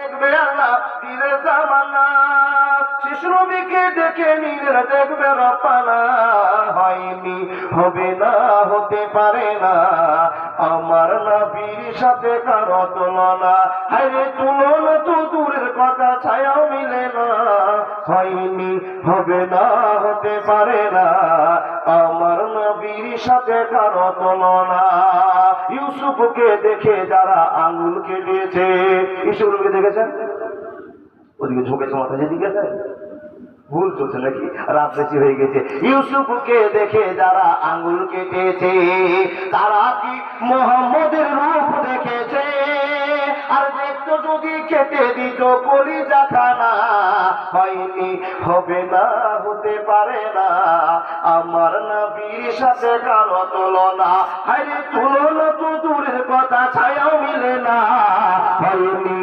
দেখবে আল্লাহ দিনের জামানা, শিশু নবীকে দেখে নিলেন দেখবে রব্বানা। হয়নি, হবে না, হতে পারে না, আমার নবীর সাথে কারো তুলনা। হায়রে তুলনা তো দূরের কথা, ছায়াও মিলে না। হয়নি, হবে না, হতে পারে না, আমার নবীর সাথে কারো তুলনা। ইউসুফকে দেখে যারা আঙ্গুল কেটেছে, ইউসুফকে দেখেছেন? ওদিকে ঝুঁকেছে, মাথা যেদিকে ভুল চলছে নাকি, রাত বেশি হয়ে গেছে। ইউসুফকে দেখে যারা আঙ্গুল কেটেছে, তারা কি মোহাম্মদের রূপ দেখেছে? আর দেখতো যদি কেটে দিত কলিজা খানা। হয়নি, হবে না, হতে পারে না, আমার নবীর সাথে কারো তুলনা। আরে তুলনা তো দূরের কথা, ছায়াও মিলে না। হয়নি,